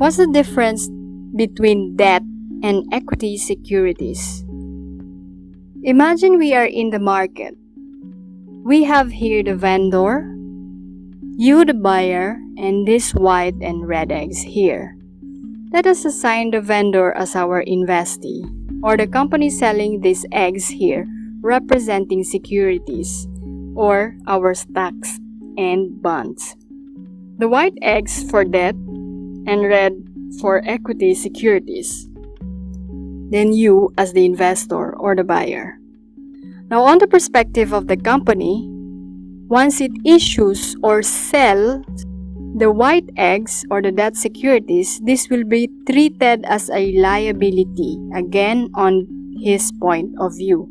What's the difference between debt and equity securities? Imagine we are in the market. We have here the vendor, you the buyer, and these white and red eggs here. Let us assign the vendor as our investee, or the company selling these eggs here representing securities, or our stocks and bonds. The white eggs for debt and red for equity securities. Then you as the investor or the buyer. Now on the perspective of the company, once it issues or sells the white eggs or the debt securities, this will be treated as a liability, again on his point of view.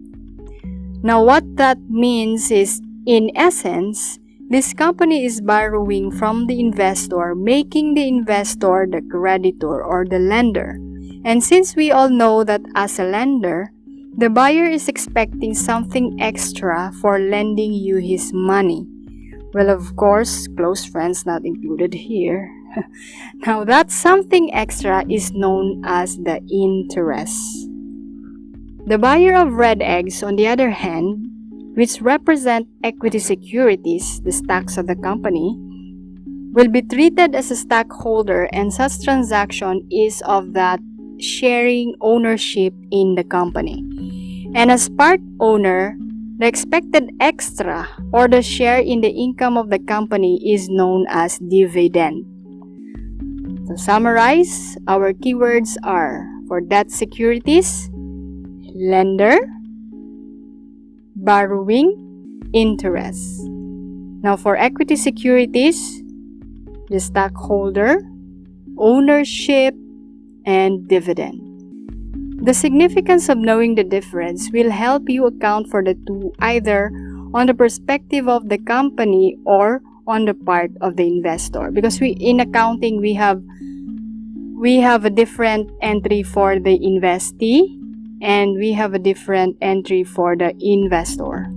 Now what that means is, in essence, this company is borrowing from the investor, making the investor the creditor or the lender. And since we all know that as a lender, the buyer is expecting something extra for lending you his money. Well, of course, close friends not included here. Now, that something extra is known as the interest. The buyer of red eggs, on the other hand, which represent equity securities, the stocks of the company, will be treated as a stockholder, and such transaction is of that sharing ownership in the company. And as part owner, the expected extra or the share in the income of the company is known as dividend. To summarize, our keywords are for debt securities, lender, borrowing, interest. Now for equity securities, the stockholder, ownership, and dividend. The significance of knowing the difference will help you account for the two either on the perspective of the company or on the part of the investor. Because in accounting, we have a different entry for the investee and we have a different entry for the investor.